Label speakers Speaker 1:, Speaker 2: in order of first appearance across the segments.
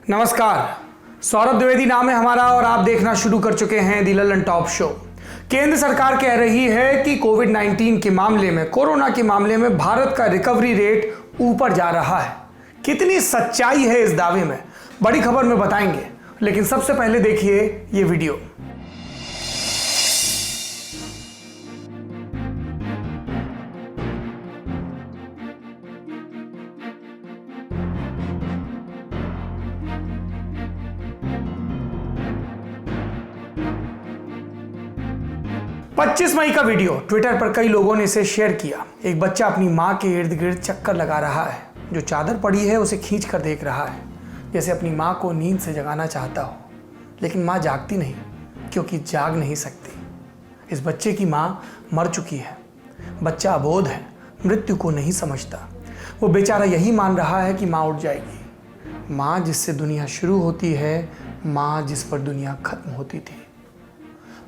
Speaker 1: नमस्कार, सौरभ द्विवेदी नाम है हमारा और आप देखना शुरू कर चुके हैं दी ललन टॉप शो। केंद्र सरकार कह रही है कि कोविड-19 के मामले में, कोरोना के मामले में भारत का रिकवरी रेट ऊपर जा रहा है। कितनी सच्चाई है इस दावे में, बड़ी खबर में बताएंगे, लेकिन सबसे पहले देखिए ये वीडियो। पच्चीस मई का वीडियो ट्विटर पर कई लोगों ने इसे शेयर किया। एक बच्चा अपनी मां के इर्द गिर्द चक्कर लगा रहा है। जो चादर पड़ी है उसे खींच कर देख रहा है, जैसे अपनी मां को नींद से जगाना चाहता हो, लेकिन मां जागती नहीं क्योंकि जाग नहीं सकती। इस बच्चे की मां मर चुकी है। बच्चा अबोध है, मृत्यु को नहीं समझता। वो बेचारा यही मान रहा है कि मां उठ जाएगी। मां जिससे दुनिया शुरू होती है, मां जिस पर दुनिया खत्म होती थी।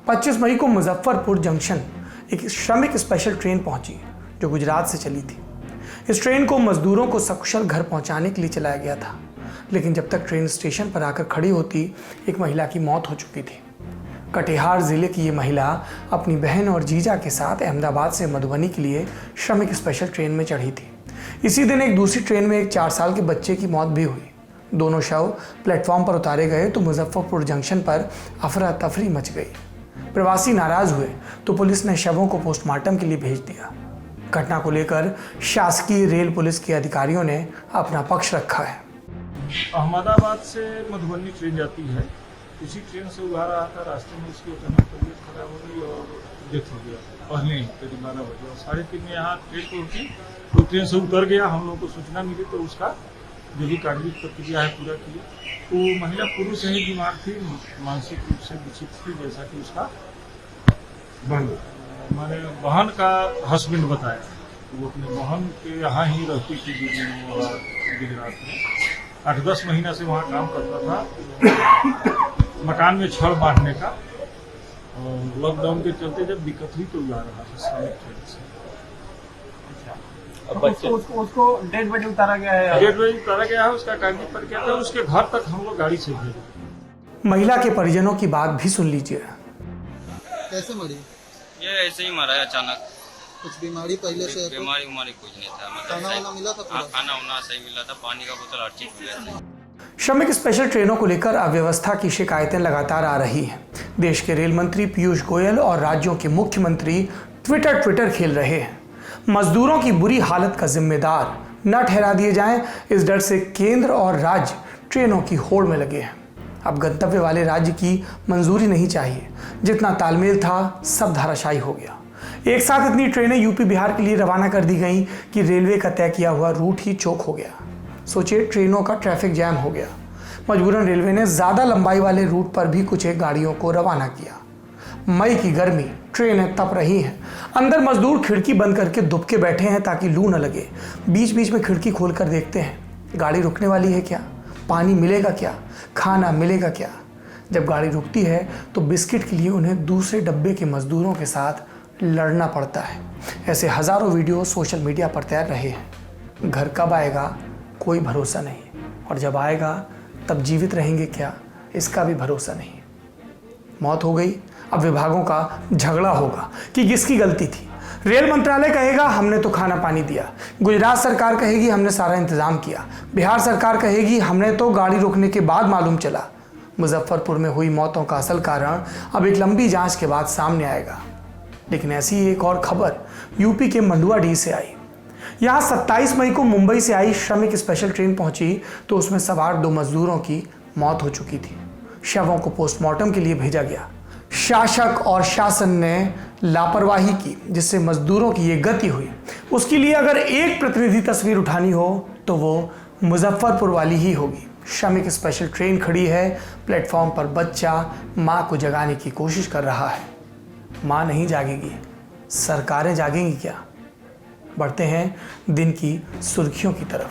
Speaker 1: 25 मई को मुजफ्फरपुर जंक्शन एक श्रमिक स्पेशल ट्रेन पहुंची जो गुजरात से चली थी। इस ट्रेन को मजदूरों को सकुशल घर पहुंचाने के लिए चलाया गया था, लेकिन जब तक ट्रेन स्टेशन पर आकर खड़ी होती, एक महिला की मौत हो चुकी थी। कटिहार जिले की ये महिला अपनी बहन और जीजा के साथ अहमदाबाद से मधुबनी के लिए श्रमिक स्पेशल ट्रेन में चढ़ी थी। इसी दिन एक दूसरी ट्रेन में एक 4 साल के बच्चे की मौत भी हुई। दोनों शव प्लेटफॉर्म पर उतारे गए तो मुजफ्फरपुर जंक्शन पर अफरा तफरी मच गई। प्रवासी नाराज हुए तो पुलिस ने शवों को पोस्टमार्टम के लिए भेज दिया। घटना को लेकर शासकीय रेल पुलिस के अधिकारियों ने अपना पक्ष रखा है।
Speaker 2: अहमदाबाद से मधुबनी ट्रेन जाती है। उसी ट्रेन से उड़ा रहा था, रास्ते में उसकी अचानक तबीयत खराब हो गई और डेथ हो गया। पहले ही करीब 12 बजे और 3:30 में यहाँ ट्रेन पहुंची तो ट्रेन से उतर गया। हम लोग को सूचना मिली तो उसका जो भी कागजी प्रक्रिया है पूरा किया। तो महिला पूर्व से ही बीमार थी, मानसिक रूप से विकसित थी, जैसा कि उसका मैंने बहन का हस्बैंड बताया। वो अपने बहन के यहाँ ही रहती थी गुजरात में। 8-10 महीना से वहाँ काम करता था मकान में छड़ बांधने का। और लॉकडाउन के चलते जब दिक्कत हुई तो जा रहा था श्रमिक ट्रेन से।
Speaker 3: उसको डेढ़ बजे उतारा गया है।
Speaker 2: 1:30 बजे उतारा गया है। उसका कागजी प्रक्रिया था। उसके घर तक हम लोग गाड़ी से भेजे।
Speaker 1: महिला के परिजनों की बात भी सुन लीजिए।
Speaker 4: कैसे मरी?
Speaker 5: ये ऐसे ही मरा है अचानक।
Speaker 4: कुछ बीमारी पहले से?
Speaker 5: बीमारी कुछ नहीं था।
Speaker 4: खाना वाना मिला था?
Speaker 5: खाना वाना सही मिला था, पानी का बोतल हर चीज मिला था।
Speaker 1: श्रमिक स्पेशल ट्रेनों को लेकर अव्यवस्था की शिकायतें लगातार आ रही हैं। देश के रेल मंत्री पीयूष गोयल और राज्यों के मुख्यमंत्री ट्विटर खेल रहे हैं। मजदूरों की बुरी हालत का जिम्मेदार न ठहरा दिए जाएं, इस डर से केंद्र और राज्य ट्रेनों की होड़ में लगे हैं। अब गंतव्य वाले राज्य की मंजूरी नहीं चाहिए। जितना तालमेल था सब धाराशायी हो गया। एक साथ इतनी ट्रेनें यूपी बिहार के लिए रवाना कर दी गईं कि रेलवे का तय किया हुआ रूट ही चौक हो गया। सोचिए, ट्रेनों का ट्रैफिक जैम हो गया। मजबूरन रेलवे ने ज़्यादा लंबाई वाले रूट पर भी कुछ एक गाड़ियों को रवाना किया। मई की गर्मी, ट्रेनें तप रही हैं। अंदर मजदूर खिड़की बंद करके दुबके बैठे हैं ताकि लू न लगे। बीच बीच में खिड़की खोलकर देखते हैं, गाड़ी रुकने वाली है क्या, पानी मिलेगा क्या, खाना मिलेगा क्या। जब गाड़ी रुकती है तो बिस्किट के लिए उन्हें दूसरे डब्बे के मजदूरों के साथ लड़ना पड़ता है। ऐसे हज़ारों वीडियो सोशल मीडिया पर तैर रहे हैं। घर कब आएगा कोई भरोसा नहीं, और जब आएगा तब जीवित रहेंगे क्या, इसका भी भरोसा नहीं। मौत हो गई, अब विभागों का झगड़ा होगा कि किसकी गलती थी। रेल मंत्रालय कहेगा हमने तो खाना पानी दिया, गुजरात सरकार कहेगी हमने सारा इंतजाम किया, बिहार सरकार कहेगी हमने तो गाड़ी रोकने के बाद मालूम चला। मुजफ्फरपुर में हुई मौतों का असल कारण अब एक लंबी जांच के बाद सामने आएगा। लेकिन ऐसी एक और खबर यूपी के मंडुआडीह से आई। यहाँ 27 मई को मुंबई से आई श्रमिक स्पेशल ट्रेन पहुंची तो उसमें सवार 2 मजदूरों की मौत हो चुकी थी। शवों को पोस्टमार्टम के लिए भेजा गया। शासक और शासन ने लापरवाही की, जिससे मजदूरों की ये गति हुई। उसके लिए अगर एक प्रतिनिधि तस्वीर उठानी हो तो वो मुजफ्फरपुर वाली ही होगी। श्रमिक स्पेशल ट्रेन खड़ी है, प्लेटफॉर्म पर बच्चा मां को जगाने की कोशिश कर रहा है। मां नहीं जागेगी, सरकारें जागेंगी क्या। बढ़ते हैं दिन की सुर्खियों की तरफ।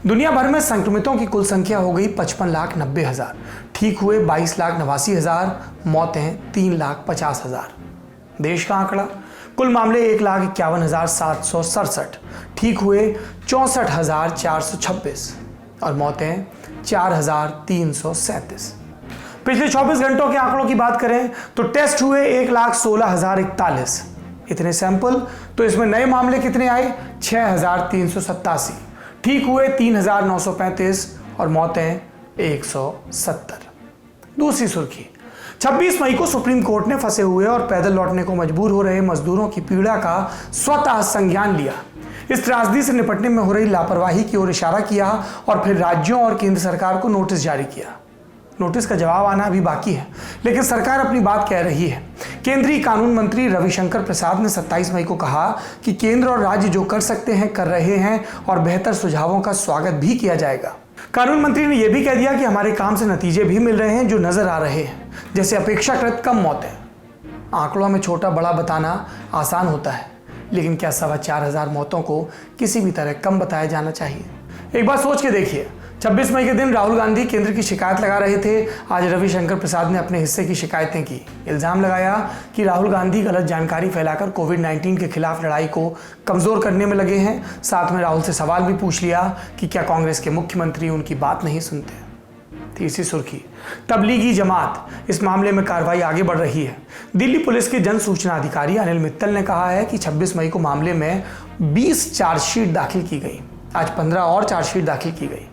Speaker 1: दुनिया भर में संक्रमितों की कुल संख्या हो गई 55,90,000, ठीक हुए 22,89,000, मौतें 3,50,000। देश का आंकड़ा, कुल मामले 1,51,767, ठीक हुए 64,426 और मौतें 4,337। पिछले 24 घंटों के आंकड़ों की बात करें तो टेस्ट हुए 1,16,041। इतने सैंपल तो इसमें नए मामले कितने आए? 6,387। ठीक हुए 3,935 और मौतें 170। दूसरी सुर्खी, 26 मई को सुप्रीम कोर्ट ने फंसे हुए और पैदल लौटने को मजबूर हो रहे मजदूरों की पीड़ा का स्वतः संज्ञान लिया। इस त्रासदी से निपटने में हो रही लापरवाही की ओर इशारा किया और फिर राज्यों और केंद्र सरकार को नोटिस जारी किया। नोटिस का जवाब आना अभी बाकी है, लेकिन सरकार अपनी बात कह रही है। केंद्रीय कानून मंत्री रविशंकर प्रसाद ने 27 मई को कहा कि केंद्र और राज्य जो कर सकते हैं कर रहे हैं और बेहतर सुझावों का स्वागत भी किया जाएगा। कानून मंत्री ने यह भी कह दिया कि हमारे काम से नतीजे भी मिल रहे हैं जो नजर आ रहे हैं, जैसे अपेक्षाकृत कम मौतें। आंकड़ों में छोटा बड़ा बताना आसान होता है, लेकिन क्या 4,500 मौतों को किसी भी तरह कम बताया जाना चाहिए? एक बार सोच के देखिए, 26 मई के दिन राहुल गांधी केंद्र की शिकायत लगा रहे थे। आज रविशंकर प्रसाद ने अपने हिस्से की शिकायतें की। इल्जाम लगाया कि राहुल गांधी गलत जानकारी फैलाकर कोविड-19 के खिलाफ लड़ाई को कमजोर करने में लगे हैं। साथ में राहुल से सवाल भी पूछ लिया कि क्या कांग्रेस के मुख्यमंत्री उनकी बात नहीं सुनते। तीसरी सुर्खी, तबलीगी जमात, इस मामले में कार्रवाई आगे बढ़ रही है। दिल्ली पुलिस के जन सूचना अधिकारी अनिल मित्तल ने कहा है कि 26 मई को मामले में 20 चार्जशीट दाखिल की गई। आज 15 और चार्जशीट दाखिल की गई।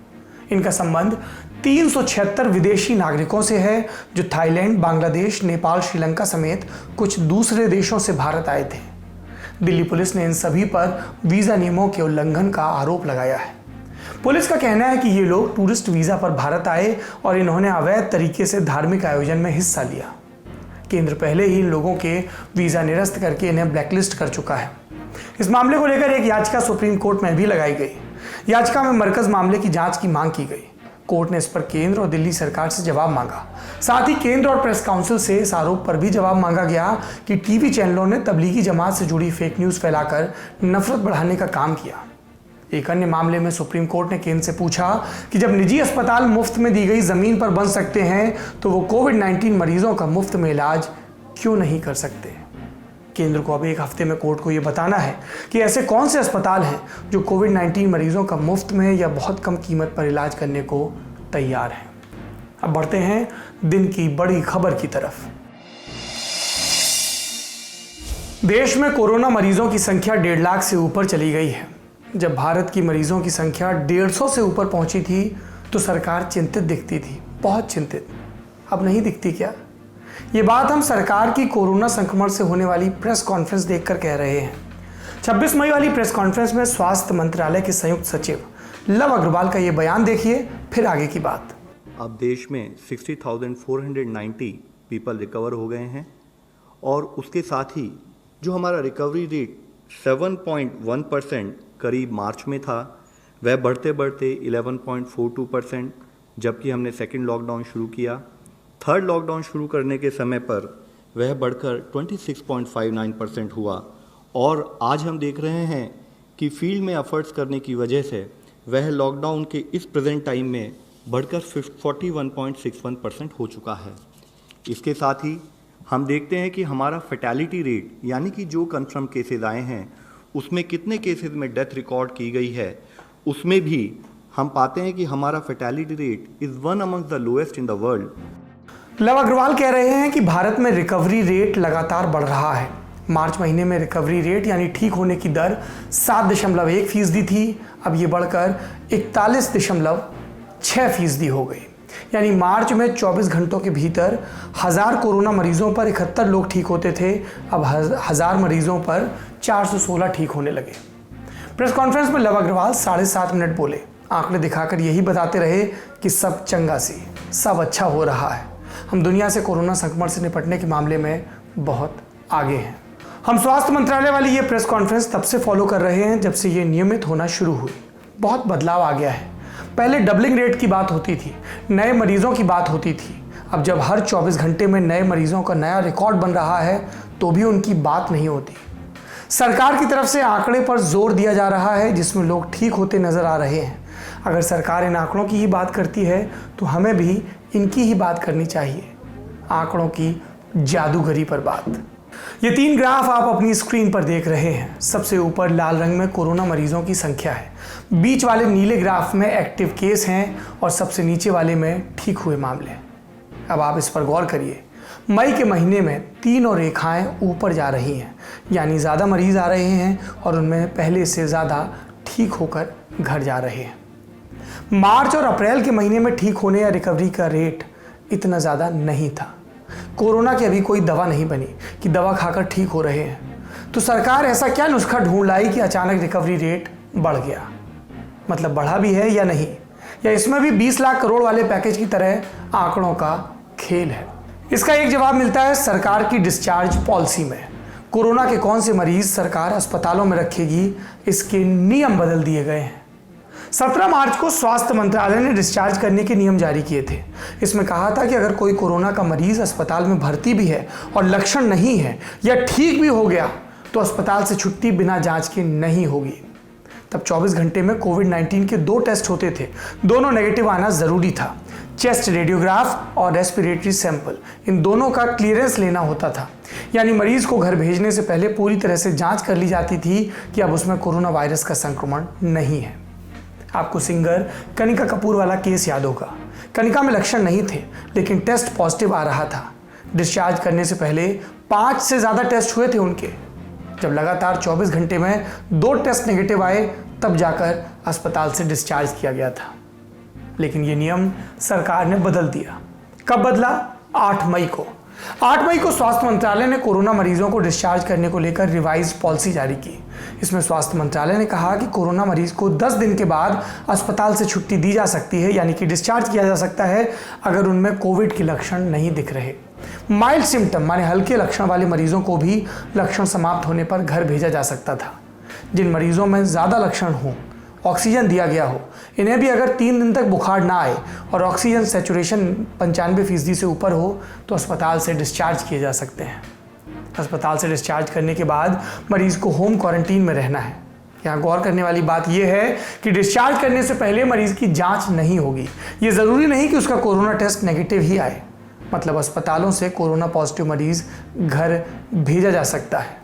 Speaker 1: इनका संबंध 376 विदेशी नागरिकों से है जो थाईलैंड, बांग्लादेश, नेपाल, श्रीलंका समेत कुछ दूसरे देशों से भारत आए थे। दिल्ली पुलिस ने इन सभी पर वीजा नियमों के उल्लंघन का आरोप लगाया है। पुलिस का कहना है कि ये लोग टूरिस्ट वीजा पर भारत आए और इन्होंने अवैध तरीके से धार्मिक आयोजन में हिस्सा लिया। केंद्र पहले ही इन लोगों के वीजा निरस्त करके इन्हें ब्लैकलिस्ट कर चुका है। इस मामले को लेकर एक याचिका सुप्रीम कोर्ट में भी लगाई गई। याचिका में मरकज मामले की जांच की मांग की गई। कोर्ट ने इस पर केंद्र और दिल्ली सरकार से जवाब मांगा। साथ ही केंद्र और प्रेस काउंसिल से इस आरोप पर भी जवाब मांगा गया कि टीवी चैनलों ने तबलीगी जमात से जुड़ी फेक न्यूज फैलाकर नफरत बढ़ाने का काम किया। एक अन्य मामले में सुप्रीम कोर्ट ने केंद्र से पूछा कि जब निजी अस्पताल मुफ्त में दी गई जमीन पर बन सकते हैं तो वो कोविड-19 मरीजों का मुफ्त में इलाज क्यों नहीं कर सकते। केंद्र को अब एक हफ्ते में कोर्ट को यह बताना है कि ऐसे कौन से अस्पताल हैं जो कोविड-19 मरीजों का मुफ्त में या बहुत कम कीमत पर इलाज करने को तैयार हैं। अब बढ़ते हैं दिन की बड़ी खबर की तरफ। देश में कोरोना मरीजों की संख्या 1.5 लाख से ऊपर चली गई है। जब भारत की मरीजों की संख्या 150 से ऊपर पहुंची थी तो सरकार चिंतित दिखती थी, बहुत चिंतित। अब नहीं दिखती क्या? ये बात हम सरकार की कोरोना संक्रमण से होने वाली प्रेस कॉन्फ्रेंस देखकर कह रहे हैं। 26 मई वाली प्रेस कॉन्फ्रेंस में स्वास्थ्य मंत्रालय के संयुक्त सचिव लव अग्रवाल का ये बयान देखिए, फिर आगे की बात।
Speaker 6: अब देश में 60,490 पीपल रिकवर हो गए हैं और उसके साथ ही जो हमारा रिकवरी रेट 7.1% करीब मार्च में था, वह बढ़ते बढ़ते 11.42%, जबकि हमने सेकेंड लॉकडाउन शुरू किया। थर्ड लॉकडाउन शुरू करने के समय पर वह बढ़कर 26.59% हुआ और आज हम देख रहे हैं कि फील्ड में एफर्ट्स करने की वजह से वह लॉकडाउन के इस प्रेजेंट टाइम में बढ़कर 41.61% हो चुका है। इसके साथ ही हम देखते हैं कि हमारा फैटेलिटी रेट, यानी कि जो कन्फर्म केसेस आए हैं उसमें कितने केसेस में डेथ रिकॉर्ड की गई है, उसमें भी हम पाते हैं कि हमारा fatality rate is one among the lowest in the world.
Speaker 1: Lav Agrawal कह रहे हैं कि भारत में रिकवरी रेट लगातार बढ़ रहा है। मार्च महीने में रिकवरी रेट यानी ठीक होने की दर 7.1% थी, अब ये बढ़कर 41.6% हो गई। यानी मार्च में 24 घंटों के भीतर 1000 कोरोना मरीजों पर 71 लोग ठीक होते थे, अब 1000 मरीजों पर 416 ठीक होने लगे। प्रेस कॉन्फ्रेंस में लव अग्रवाल 7.5 मिनट बोले, आंकड़े दिखाकर यही बताते रहे कि सब चंगा सी, सब अच्छा हो रहा है। हम दुनिया से कोरोना संक्रमण से निपटने के मामले में बहुत आगे हैं। हम स्वास्थ्य मंत्रालय वाली ये प्रेस कॉन्फ्रेंस तब से फॉलो कर रहे हैं जब से ये नियमित होना शुरू हुई। बहुत बदलाव आ गया है। पहले डबलिंग रेट की बात होती थी, नए मरीजों की बात होती थी। अब जब हर 24 घंटे में नए मरीजों का नया रिकॉर्ड बन रहा है तो भी उनकी बात नहीं होती। सरकार की तरफ से आंकड़े पर जोर दिया जा रहा है जिसमें लोग ठीक होते नजर आ रहे हैं। अगर सरकार इन आंकड़ों की ही बात करती है तो हमें भी इनकी ही बात करनी चाहिए, आंकड़ों की जादूगरी पर बात। ये 3 ग्राफ आप अपनी स्क्रीन पर देख रहे हैं। सबसे ऊपर लाल रंग में कोरोना मरीजों की संख्या है, बीच वाले नीले ग्राफ में एक्टिव केस हैं और सबसे नीचे वाले में ठीक हुए मामले। अब आप इस पर गौर करिए, मई के महीने में तीनों रेखाएं ऊपर जा रही हैं, यानी ज़्यादा मरीज आ रहे हैं और उनमें पहले से ज़्यादा ठीक होकर घर जा रहे हैं। मार्च और अप्रैल के महीने में ठीक होने या रिकवरी का रेट इतना ज़्यादा नहीं था। कोरोना की अभी कोई दवा नहीं बनी कि दवा खाकर ठीक हो रहे हैं। तो सरकार ऐसा क्या नुस्खा ढूंढ लाई कि अचानक रिकवरी रेट बढ़ गया? मतलब बढ़ा भी है या नहीं, या इसमें भी 20 लाख करोड़ वाले पैकेज की तरह आंकड़ों का खेल है? इसका एक जवाब मिलता है सरकार की डिस्चार्ज पॉलिसी में। कोरोना के कौन से मरीज सरकार अस्पतालों में रखेगी, इसके नियम बदल दिए गए हैं। 17 मार्च को स्वास्थ्य मंत्रालय ने डिस्चार्ज करने के नियम जारी किए थे। इसमें कहा था कि अगर कोई कोरोना का मरीज अस्पताल में भर्ती भी है और लक्षण नहीं है या ठीक भी हो गया तो अस्पताल से छुट्टी बिना जांच के नहीं होगी। तब 24 घंटे में कोविड-19 के 2 टेस्ट होते थे, दोनों नेगेटिव आना जरूरी था। चेस्ट रेडियोग्राफ और रेस्पिरेटरी सैंपल, इन दोनों का क्लियरेंस लेना होता था, यानी मरीज को घर भेजने से पहले पूरी तरह से जांच कर ली जाती थी कि अब उसमें कोरोना वायरस का संक्रमण नहीं है। आपको सिंगर कनिका कपूर वाला केस याद होगा। कनिका में लक्षण नहीं थे लेकिन टेस्ट पॉजिटिव आ रहा था। डिस्चार्ज करने से पहले 5 से ज़्यादा टेस्ट हुए थे उनके। जब लगातार 24 घंटे में 2 टेस्ट नेगेटिव आए तब जाकर अस्पताल से डिस्चार्ज किया गया था। लेकिन ये नियम सरकार ने बदल दिया। कब बदला? 8 मई को। 8 मई को स्वास्थ्य मंत्रालय ने कोरोना मरीजों को डिस्चार्ज करने को लेकर रिवाइज पॉलिसी जारी की। इसमें स्वास्थ्य मंत्रालय ने कहा कि कोरोना मरीज को 10 दिन के बाद अस्पताल से छुट्टी दी जा सकती है, यानी कि डिस्चार्ज किया जा सकता है अगर उनमें कोविड के लक्षण नहीं दिख रहे। माइल्ड सिम्टम माने हल्के लक्षण वाले मरीजों को भी लक्षण समाप्त होने पर घर भेजा जा सकता था। जिन मरीजों में ज़्यादा लक्षण हों, ऑक्सीजन दिया गया हो, इन्हें भी अगर 3 दिन तक बुखार ना आए और ऑक्सीजन सैचुरेशन 95% से ऊपर हो तो अस्पताल से डिस्चार्ज किए जा सकते हैं। अस्पताल से डिस्चार्ज करने के बाद मरीज को होम क्वारंटीन में रहना है। यहाँ गौर करने वाली बात यह है कि डिस्चार्ज करने से पहले मरीज की जांच नहीं होगी। ये ज़रूरी नहीं कि उसका कोरोना टेस्ट नेगेटिव ही आए। मतलब अस्पतालों से कोरोना पॉजिटिव मरीज घर भेजा जा सकता है।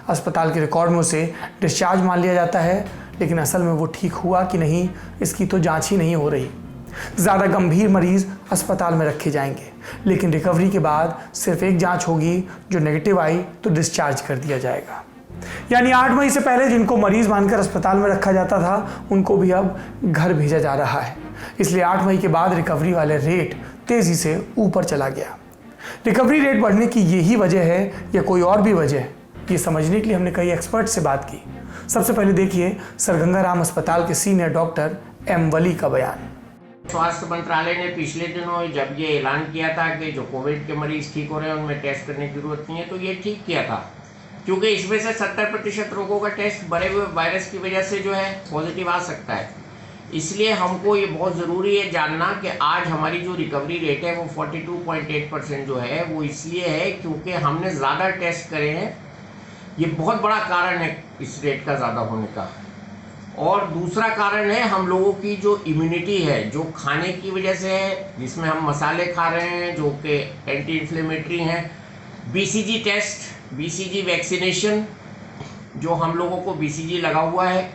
Speaker 1: अस्पताल के रिकॉर्ड में उसे डिस्चार्ज मान लिया जाता है, लेकिन असल में वो ठीक हुआ कि नहीं इसकी तो जांच ही नहीं हो रही। ज़्यादा गंभीर मरीज अस्पताल में रखे जाएंगे, लेकिन रिकवरी के बाद सिर्फ एक जांच होगी, जो नेगेटिव आई तो डिस्चार्ज कर दिया जाएगा। यानी 8 मई से पहले जिनको मरीज मानकर अस्पताल में रखा जाता था उनको भी अब घर भेजा जा रहा है। इसलिए 8 मई के बाद रिकवरी वाले रेट तेज़ी से ऊपर चला गया। रिकवरी रेट बढ़ने की यही वजह है या कोई और भी वजह है, ये समझने के लिए हमने कई एक्सपर्ट से बात की। सबसे पहले देखिए सर गंगाराम अस्पताल के सीनियर डॉक्टर एम वली का बयान।
Speaker 7: स्वास्थ्य मंत्रालय ने पिछले दिनों जब ये ऐलान किया था कि जो कोविड के मरीज ठीक हो रहे हैं उनमें टेस्ट करने की जरूरत नहीं है, तो ये ठीक किया था, क्योंकि इसमें से 70% लोगों का टेस्ट बढ़े हुए वायरस की वजह से जो है पॉजिटिव आ सकता है। इसलिए हमको ये बहुत ज़रूरी है जानना कि आज हमारी जो रिकवरी रेट है वो 42.8% जो है वो इसलिए है क्योंकि हमने ज़्यादा टेस्ट करे हैं। ये बहुत बड़ा कारण है इस रेट का ज़्यादा होने का। और दूसरा कारण है हम लोगों की जो इम्यूनिटी है, जो खाने की वजह से है, जिसमें हम मसाले खा रहे हैं जो कि एंटी इन्फ्लेमेटरी हैं, बीसीजी टेस्ट, बीसीजी वैक्सीनेशन जो हम लोगों को बीसीजी लगा हुआ है,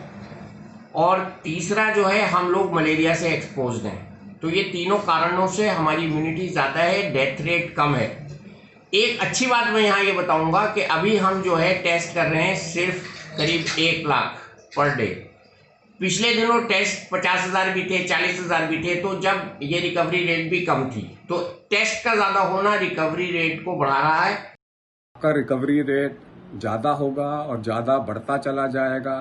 Speaker 7: और तीसरा जो है हम लोग मलेरिया से एक्सपोज्ड हैं। तो ये तीनों कारणों से हमारी इम्यूनिटी ज़्यादा है, डेथ रेट कम है। एक अच्छी बात मैं यहाँ ये बताऊँगा कि अभी हम जो है टेस्ट कर रहे हैं सिर्फ करीब 1 लाख पर डे। पिछले दिनों टेस्ट 50,000 भी थे, 40,000 भी थे, तो जब ये रिकवरी रेट भी कम थी। तो टेस्ट का ज़्यादा होना रिकवरी रेट को बढ़ा रहा है।
Speaker 8: आपका रिकवरी रेट ज़्यादा होगा और ज़्यादा बढ़ता चला जाएगा।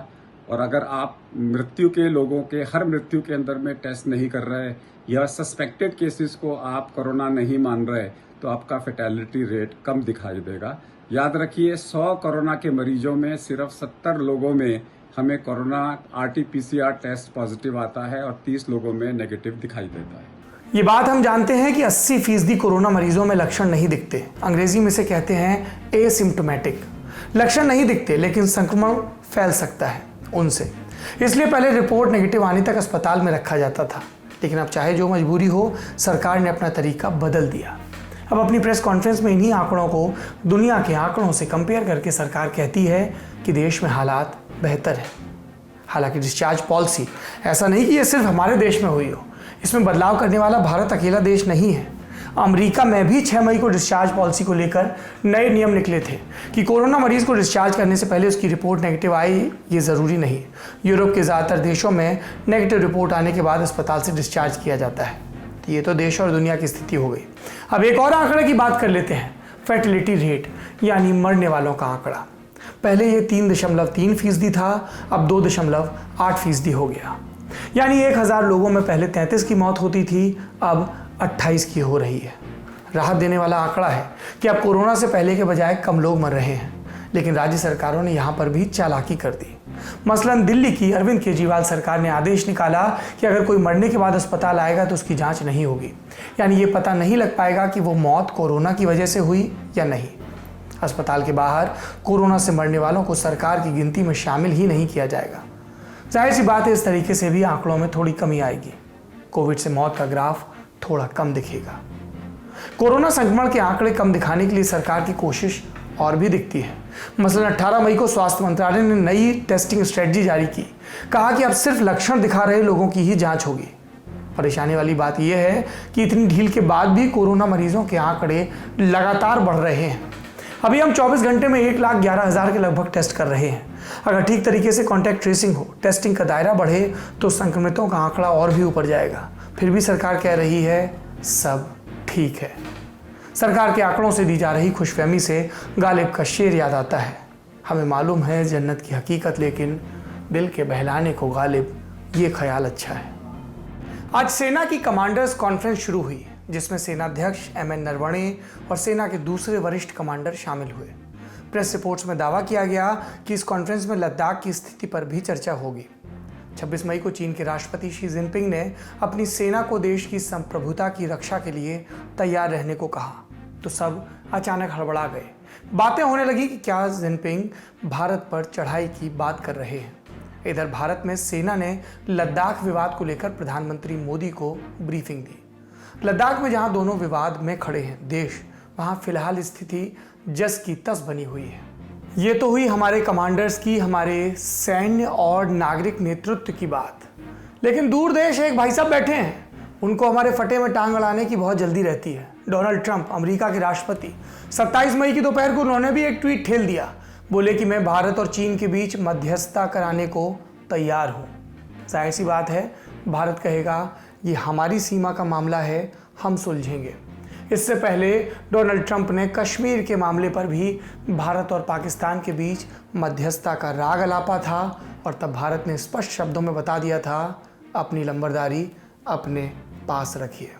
Speaker 8: और अगर आप मृत्यु के लोगों के हर मृत्यु के अंदर में टेस्ट नहीं कर रहे या सस्पेक्टेड केसेस को आप कोरोना नहीं मान रहे तो आपका फैटेलिटी रेट कम दिखाई देगा। याद रखिए 100 कोरोना के मरीजों में सिर्फ 70 लोगों में हमें कोरोना RT-PCR टेस्ट पॉजिटिव आता है और 30 लोगों में नेगेटिव दिखाई देता है।
Speaker 1: ये बात हम जानते हैं कि 80% कोरोना मरीजों में लक्षण नहीं दिखते। अंग्रेजी में से कहते हैं एसिम्प्टोमेटिक। लक्षण नहीं दिखते लेकिन संक्रमण फैल सकता है उनसे। इसलिए पहले रिपोर्ट नेगेटिव आने तक अस्पताल में रखा जाता था, लेकिन अब चाहे जो मजबूरी हो सरकार ने अपना तरीका बदल दिया। अब अपनी प्रेस कॉन्फ्रेंस में इन्हीं आंकड़ों को दुनिया के आंकड़ों से कंपेयर करके सरकार कहती है कि देश में हालात बेहतर है। हालांकि डिस्चार्ज पॉलिसी ऐसा नहीं कि ये सिर्फ हमारे देश में हुई हो, इसमें बदलाव करने वाला भारत अकेला देश नहीं है। अमेरिका में भी 6 मई को डिस्चार्ज पॉलिसी को लेकर नए नियम निकले थे कि कोरोना मरीज को डिस्चार्ज करने से पहले उसकी रिपोर्ट नेगेटिव आए ये ज़रूरी नहीं। यूरोप के ज़्यादातर देशों में नेगेटिव रिपोर्ट आने के बाद अस्पताल से डिस्चार्ज किया जाता है। तो ये तो देश और दुनिया की स्थिति हो गई। अब एक और आंकड़े की बात कर लेते हैं, फर्टिलिटी रेट यानी मरने वालों का आंकड़ा। पहले ये 3.3% था, अब 2.8% हो गया। यानी 1000 लोगों में पहले 33 की मौत होती थी, अब 28 की हो रही है। राहत देने वाला आंकड़ा है कि अब कोरोना से पहले के बजाय कम लोग मर रहे हैं, लेकिन राज्य सरकारों ने यहां पर भी चालाकी कर दी। मसलन दिल्ली की अरविंद केजरीवाल सरकार ने आदेश निकाला कि अगर कोई मरने के बाद अस्पताल आएगा तो उसकी जांच नहीं होगी, यानी ये पता नहीं लग पाएगा कि वो मौत कोरोना की वजह से हुई या नहीं। अस्पताल के बाहर कोरोना से मरने वालों को सरकार की गिनती में शामिल ही नहीं किया जाएगा। जाहिर सी बात है, इस तरीके से भी आंकड़ों में थोड़ी कमी आएगी। कोविड से मौत का ग्राफ थोड़ा कम दिखेगा। कोरोना संक्रमण के आंकड़े कम दिखाने के लिए सरकार की कोशिश और भी दिखती है। मसलन 18 मई को स्वास्थ्य मंत्रालय ने नई टेस्टिंग स्ट्रेटजी जारी की। कहा कि अब सिर्फ लक्षण दिखा रहे लोगों की ही जांच होगी। परेशानी वाली बात यह है कि इतनी ढील के बाद भी कोरोना मरीजों के आंकड़े लगातार बढ़ रहे हैं। अभी हम 24 घंटे में 1,11,000 के लगभग टेस्ट कर रहे हैं। अगर ठीक तरीके से कॉन्टैक्ट ट्रेसिंग हो, टेस्टिंग का दायरा बढ़े तो संक्रमितों का आंकड़ा और भी ऊपर जाएगा। फिर भी सरकार कह रही है सब ठीक है। सरकार के आंकड़ों से दी जा रही खुशफहमी से गालिब का शेर याद आता है, हमें मालूम है जन्नत की हकीकत, लेकिन दिल के बहलाने को गालिब ये ख्याल अच्छा है। आज सेना की कमांडर्स कॉन्फ्रेंस शुरू हुई, जिसमें सेनाध्यक्ष MN नरवणे और सेना के दूसरे वरिष्ठ कमांडर शामिल हुए। प्रेस रिपोर्ट्स में दावा किया गया कि इस कॉन्फ्रेंस में लद्दाख की स्थिति पर भी चर्चा होगी। 26 मई को चीन के राष्ट्रपति शी जिनपिंग ने अपनी सेना को देश की संप्रभुता की रक्षा के लिए तैयार रहने को कहा, तो सब अचानक हड़बड़ा गए। बातें होने लगी कि क्या जिनपिंग भारत पर चढ़ाई की बात कर रहे हैं। इधर भारत में सेना ने लद्दाख विवाद को लेकर प्रधानमंत्री मोदी को ब्रीफिंग दी। लद्दाख में जहां दोनों विवाद में खड़े हैं देश, वहां फिलहाल स्थिति जस की तस बनी हुई है। ये तो हुई हमारे कमांडर्स की, हमारे सैन्य और नागरिक नेतृत्व की बात। लेकिन दूर देश एक भाई साहब बैठे हैं, उनको हमारे फटे में टांग अड़ाने की बहुत जल्दी रहती है। डोनाल्ड ट्रंप, अमेरिका के राष्ट्रपति, 27 मई की दोपहर को उन्होंने भी एक ट्वीट ठेल दिया। बोले कि मैं भारत और चीन के बीच मध्यस्थता कराने को तैयार हूँ। जाहिर सी बात है, भारत कहेगा ये हमारी सीमा का मामला है, हम सुलझेंगे। इससे पहले डोनाल्ड ट्रंप ने कश्मीर के मामले पर भी भारत और पाकिस्तान के बीच मध्यस्थता का राग अलापा था, और तब भारत ने स्पष्ट शब्दों में बता दिया था, अपनी लंबरदारी अपने पास रखिए।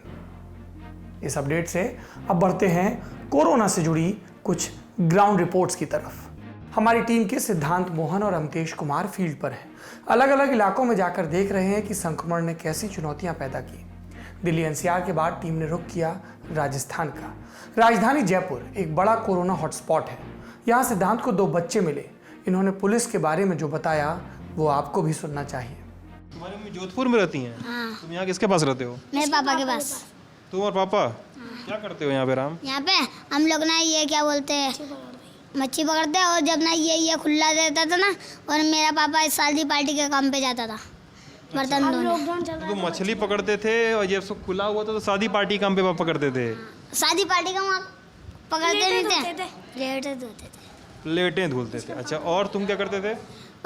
Speaker 1: इस अपडेट से अब बढ़ते हैं कोरोना से जुड़ी कुछ ग्राउंड रिपोर्ट्स की तरफ। हमारी टीम के सिद्धांत मोहन और अमतेश कुमार फील्ड पर हैं। अलग अलग इलाकों में जाकर देख रहे हैं कि संक्रमण ने कैसी चुनौतियां पैदा की। दिल्ली NCR के बाद टीम ने रुख किया राजस्थान का। राजधानी जयपुर एक बड़ा कोरोना हॉटस्पॉट है। यहाँ सिद्धांत को 2 बच्चे मिले। इन्होंने पुलिस के बारे में जो बताया वो आपको भी सुनना चाहिए।
Speaker 9: तुम्हारी मम्मी जोधपुर में रहती हैं?
Speaker 10: हाँ।
Speaker 9: तुम यहाँ किसके पास रहते हो?
Speaker 10: मेरे पापा के पास।
Speaker 9: तुम और पापा? क्या करते हो यहाँ पे राम?
Speaker 10: यहाँ पे हम लोग ना ये क्या बोलते हैं, मच्छी पकड़ते हैं, और जब ना ये खुला देता था ना, और मेरा पापा इस शादी पार्टी के काम पे जाता था, बर्तन धोने।
Speaker 9: तो मछली पकड़ते थे और जब सब खुला हुआ था तो शादी पार्टी काम पे पापा करते थे?
Speaker 10: शादी पार्टी का वहाँ पकड़ते नहीं थे, प्लेटें धोते थे।
Speaker 9: प्लेटें धुलते थे, अच्छा। और तुम क्या करते थे?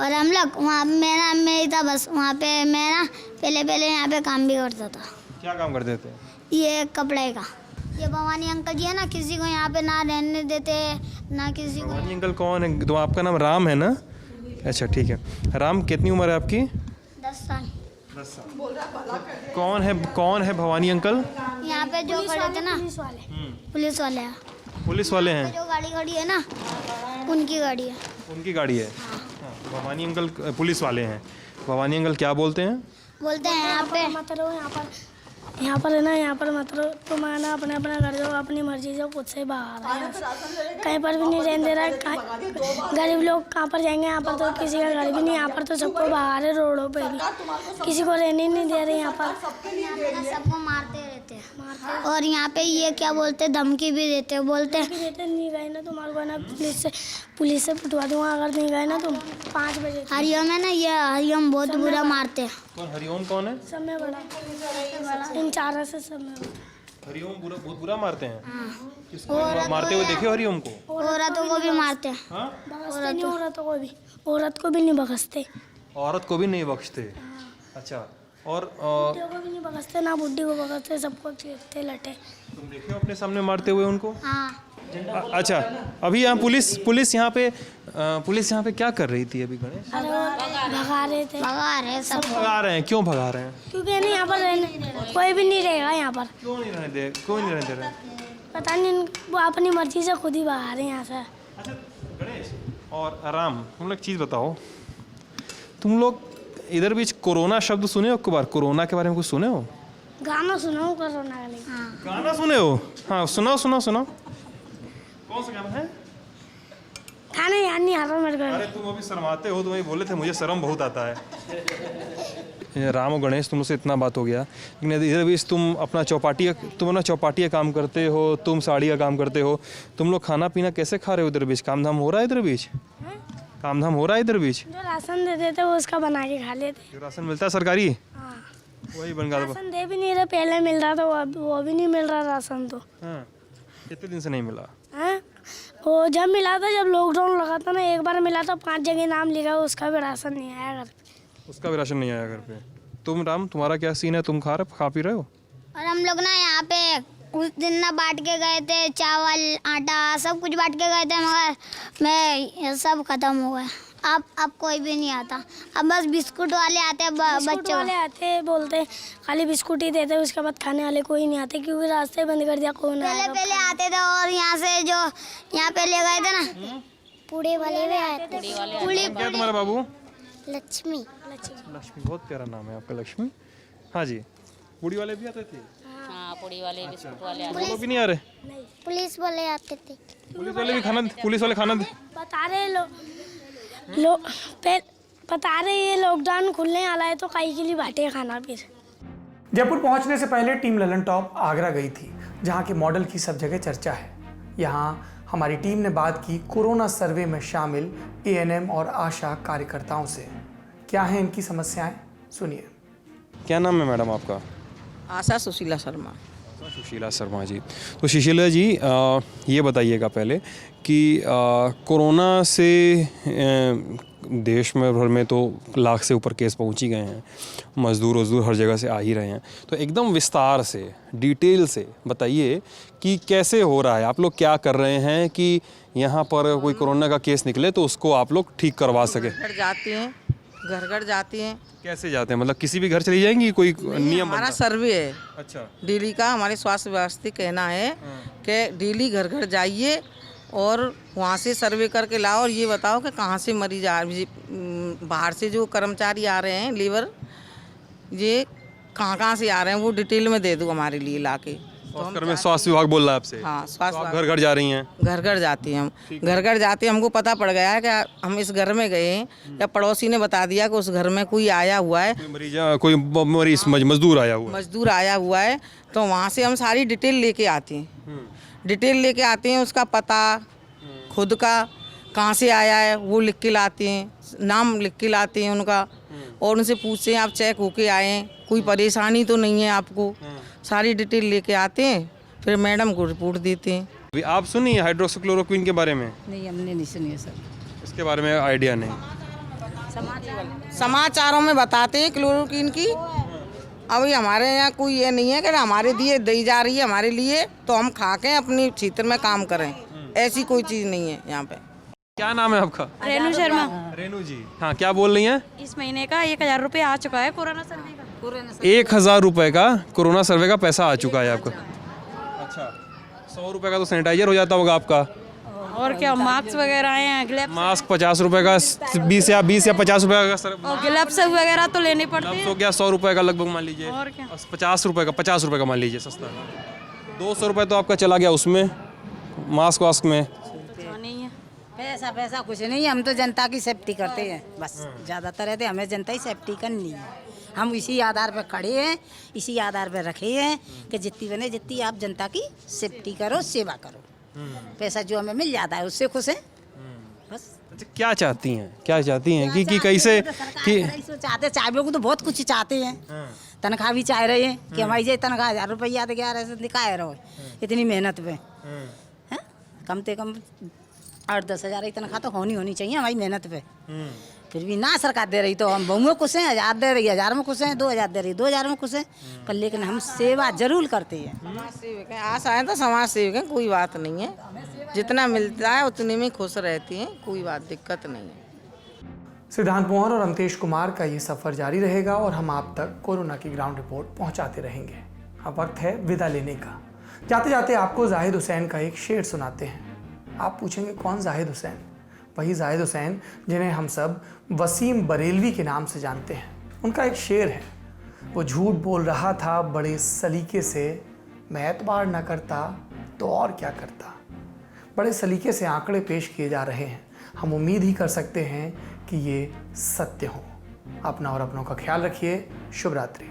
Speaker 10: और हम लोग वहाँ मेरी था बस, वहाँ पे मैं ना पहले यहाँ पे काम भी करता था।
Speaker 9: क्या काम करते थे?
Speaker 10: ये कपड़े का। ये भवानी अंकल जी है ना, किसी को यहाँ पे ना रहने देते, ना किसी को।
Speaker 9: भवानी अंकल कौन है? तो आपका नाम राम है ना? अच्छा ठीक है। राम, कितनी उम्र है आपकी?
Speaker 10: 10 साल।
Speaker 9: 10 साल। कौन है भवानी अंकल?
Speaker 10: यहाँ पे जो खड़े थे ना, पुलिस वाले हैं।
Speaker 9: पुलिस वाले हैं?
Speaker 10: जो गाड़ी खड़ी है ना, उनकी गाड़ी है।
Speaker 9: उनकी गाड़ी है? हाँ। भवानी अंकल पुलिस वाले हैं। भवानी अंकल क्या बोलते हैं?
Speaker 10: बोलते हैं यहाँ पे यहाँ पर है ना, यहाँ पर मतलब तुम है ना अपने अपने घर जाओ, अपनी मर्जी से खुद से बाहर है, कहीं पर भी नहीं रहने दे रहा है। गरीब लोग कहाँ पर जाएंगे, यहाँ पर तो किसी का घर भी नहीं, यहाँ पर तो सबको बाहर है, रोडों पे भी किसी को रहने नहीं दे रहे। यहाँ पर सबको मारते रहते हैं और यहाँ पे ये क्या बोलते धमकी भी देते, बोलते नहीं गए ना तुम्हारे को ना पुलिस से पिटवा दूंगा अगर नहीं गए ना तुम 5 बजे। हरिओम है ना, ये हरिओम बहुत बुरा मारते हैं।
Speaker 9: कौन हरिओम कौन है?
Speaker 10: सब में बड़ा इन चारों से सब में बड़ा।
Speaker 9: हरिओम बहुत बुरा मारते हैं। किसको मारते हुए देखे हरिओम को?
Speaker 10: औरतों को भी मारते हैं।
Speaker 9: हाँ?
Speaker 10: औरत को भी नहीं बख्शते।
Speaker 9: औरत को भी नहीं बख्शते। अच्छा, और
Speaker 10: बुड्ढे को भी नहीं बख्शते, ना बुड्ढी को बख्शते, सबको चीरते लटे।
Speaker 9: तुम देखे हो अपने सामने मारते हुए उनको?
Speaker 10: हाँ।
Speaker 9: अच्छा, अभी यहाँ पुलिस यहाँ पे क्या कर रही थी अभी गणेश?
Speaker 10: भगा रहे थे। सब
Speaker 9: भगा रहे हैं। क्यों भगा रहे हैं?
Speaker 10: क्योंकि नहीं यहाँ पर कोई भी नहीं रहेगा यहाँ पर।
Speaker 9: क्यों नहीं रहने दे? कोई नहीं रहने दे रहे?
Speaker 10: पता नहीं, वो अपनी मर्जी से खुद ही भगा रहे हैं यहाँ से।
Speaker 9: अच्छा गणेश और आराम, तुम लोग चीज़ बताओ, तुम लोग इधर बीच कोरोना शब्द सुने हो? बार कोरोना के बारे में कुछ सुने हो?
Speaker 10: गाना सुना हो कोरोना का? नहीं।
Speaker 9: गाना सुने हो? हाँ, सुनाओ। कौन सा गाना है?
Speaker 10: गाना याद नहीं आ रहा मेरे को।
Speaker 9: अरे तुम अभी शर्माते हो, तुम बोले थे मुझे शर्म बहुत आता है। ये राम और गणेश, तुम लोग से इतना बात हो गया, लेकिन इधर भी तुम अपना चौपाटी का काम करते हो, तुम साड़ी का काम करते हो, तुम लोग खाना पीना कैसे खा रहे हो इधर बीच? काम धाम हो रहा है इधर बीच? काम धाम हो रहा है इधर बीच?
Speaker 10: जो राशन देते थे वो उसका बना के खा लेते।
Speaker 9: जो राशन मिलता है सरकारी?
Speaker 10: हाँ।
Speaker 9: वही बन गया।
Speaker 10: राशन दे भी नहीं रहे, पहले मिल रहा था, वो भी नहीं मिल रहा राशन तो।
Speaker 9: हाँ, कितने दिन से नहीं मिला?
Speaker 10: हाँ, वो जब मिला था, जब लॉकडाउन लगा था ना, एक बार मिला था, 5 जगह नाम लिखा, उसका भी राशन नहीं आया घर पे।
Speaker 9: उसका भी राशन नहीं आया घर पे। तुम राम, तुम्हारा क्या सीन है? तुम खा पी रहे हो?
Speaker 10: और हम लोग ना यहाँ पे उस दिन ना बांट के गए थे, चावल आटा सब कुछ बांट के गए थे, मगर मैं सब खत्म हो गया। अब कोई भी नहीं आता, अब बस बिस्कुट वाले आते हैं, बच्चे वाले आते बोलते खाली बिस्कुट ही देते, उसके बाद खाने वाले कोई नहीं आते, क्योंकि रास्ते बंद कर दिया। कौन पहले आते थे, और यहाँ से जो यहाँ पे ले गए थे ना, पूड़े वाले भी आए थे।
Speaker 9: क्या तुम्हारा बाबू?
Speaker 10: लक्ष्मी।
Speaker 9: बहुत प्यारा नाम है आपका, लक्ष्मी। हाँ जी, पूड़ी वाले भी आते थे?
Speaker 11: हाँ, पूड़ी वाले, बिस्कुट वाले
Speaker 9: वो लोग भी नहीं आ रहे?
Speaker 10: पुलिस वाले आते थे।
Speaker 9: पुलिस वाले भी पुलिस वाले खाना
Speaker 10: बता रहे ये लॉकडाउन खुलने वाला है तो काई के लिए बांटे खाना। फिर
Speaker 1: जयपुर पहुंचने से पहले टीम ललन टॉप आगरा गई थी, जहां के मॉडल की सब जगह चर्चा है। यहां हमारी टीम ने बात की कोरोना सर्वे में शामिल एएनएम और आशा कार्यकर्ताओं से। क्या है इनकी समस्याएं, सुनिए।
Speaker 9: क्या नाम है मैडम आपका?
Speaker 11: आशा सुशीला शर्मा।
Speaker 9: सुशीला शर्मा जी। तो सुशीला जी, ये बताइएगा पहले कि कोरोना से देश में भर में तो लाख से ऊपर केस पहुंच ही गए हैं, मजदूर हर जगह से आ ही रहे हैं, तो एकदम विस्तार से डिटेल से बताइए कि कैसे हो रहा है, आप लोग क्या कर रहे हैं कि यहाँ पर कोई कोरोना का केस निकले तो उसको आप लोग ठीक करवा सके।
Speaker 11: घर घर जाती हैं।
Speaker 9: कैसे जाते हैं? मतलब किसी भी घर चली जाएंगी? कोई नियम?
Speaker 11: हमारा सर्वे है।
Speaker 9: अच्छा।
Speaker 11: डेली का हमारे स्वास्थ्य व्यवस्था कहना है कि डेली घर घर जाइए और वहाँ से सर्वे करके लाओ और ये बताओ कि कहाँ से मरीज बाहर से जो कर्मचारी आ रहे हैं, लेबर, ये कहाँ से आ रहे हैं, वो डिटेल में दे दो हमारे लिए लाके।
Speaker 9: स्वास्थ्य विभाग बोल रहा है आपसे?
Speaker 11: हाँ, स्वास्थ्य
Speaker 9: घर घर जा रही हैं?
Speaker 11: घर घर जाती हैं हम, घर घर जाते हैं। हमको पता पड़ गया है कि हम इस घर में गए हैं या पड़ोसी ने बता दिया कि उस घर में कोई आया हुआ है,
Speaker 9: कोई मरीज मजदूर आया हुआ है,
Speaker 11: तो वहाँ से हम सारी डिटेल लेके आते हैं। डिटेल लेके आते हैं, उसका पता, खुद का कहाँ से आया है वो लिख के लाते हैं, नाम लिख के लाते हैं उनका, और उनसे पूछते हैं आप चेक होके आए हैं, कोई परेशानी तो नहीं है आपको, सारी डिटेल लेके आते हैं, फिर मैडम को रिपोर्ट देते हैं।
Speaker 9: अभी आप सुनिए हाइड्रोक्सीक्लोरोक्विन के बारे में?
Speaker 11: नहीं, हमने नहीं सुनी है सर,
Speaker 9: इसके बारे में आइडिया नहीं।
Speaker 11: समाचारों में बताते हैं क्लोरोक्विन की, अभी हमारे यहाँ कोई ये नहीं है कि हमारे दिए दी जा रही है हमारे लिए तो हम खा के अपने क्षेत्र में काम करें, ऐसी कोई चीज़ नहीं है यहाँ पे।
Speaker 9: क्या नाम है आपका?
Speaker 12: रेनू शर्मा।
Speaker 9: रेनू जी, हाँ, क्या बोल रही हैं?
Speaker 12: इस महीने का 1000 रुपये आ चुका है कोरोना सर्वे का।
Speaker 9: 1000 रुपये का कोरोना सर्वे का पैसा आ चुका है आपका? अच्छा, 100 रुपये का तो सैनिटाइजर हो जाता होगा आपका?
Speaker 12: और क्या मास्क वगैरह हैं, ग्लव्स
Speaker 9: मास्क 50 रुपए का, 20 या 50 रुपए का सर,
Speaker 12: और ग्लव्स वगैरह तो लेने पड़ते
Speaker 9: ग्लव्स
Speaker 12: हैं।
Speaker 9: हो गया 100 रुपए का लगभग मान लीजिए,
Speaker 12: और क्या।
Speaker 9: 50 रुपए का मान लीजिए सस्ता, 200 रुपए तो आपका चला गया उसमें मास्क वास्क में।
Speaker 12: नहीं है
Speaker 13: पैसा कुछ नहीं, हम तो जनता की सेफ्टी करते हैं बस, ज़्यादातर है तो हमें जनता ही सेफ्टी करनी है। हम इसी आधार पर खड़े हैं, इसी आधार पर रखे हैं कि जितनी बने जितनी आप जनता की सेफ्टी करो, सेवा करो। पैसा जो हमें मिल जाता है उससे खुश हैं बस।
Speaker 9: अच्छा, क्या चाहती हैं कि कैसे कि
Speaker 13: चाहते चाहे को तो बहुत कुछ चाहते हैं, तनख्वाह भी चाह रहे हैं कि हमारी ये तनख्वाह 1000 रुपया तो 1100 दिखाए रहो इतनी मेहनत पे, हैं कम से कम 8-10 हज़ार की तनख्वाह तो होनी चाहिए हमारी मेहनत पे। फिर भी ना सरकार दे रही तो हम बहु में खुश हैं, 1000 दे रही 1000 में खुश हैं, 2000 दे रही 2000 में खुश हैं, पर लेकिन हम सेवा जरूर करते हैं।
Speaker 11: समाज सेवक हैं, आशा है तो समाज सेवक हैं, कोई बात नहीं है, जितना मिलता है उतने में खुश रहती हैं, कोई बात दिक्कत नहीं है।
Speaker 1: सिद्धांत मोहन और अमतेश कुमार का ये सफ़र जारी रहेगा और हम आप तक कोरोना की ग्राउंड रिपोर्ट पहुंचाते रहेंगे। अब वक्त है विदा लेने का। जाते जाते आपको जाहिद हुसैन का एक शेर सुनाते हैं। आप पूछेंगे कौन जाहिद हुसैन? वही जाहिद हुसैन जिन्हें हम सब वसीम बरेलवी के नाम से जानते हैं। उनका एक शेर है, वो झूठ बोल रहा था बड़े सलीके से, मैं एतबार न करता तो और क्या करता। बड़े सलीके से आंकड़े पेश किए जा रहे हैं, हम उम्मीद ही कर सकते हैं कि ये सत्य हो। अपना और अपनों का ख्याल रखिए। शुभ रात्रि।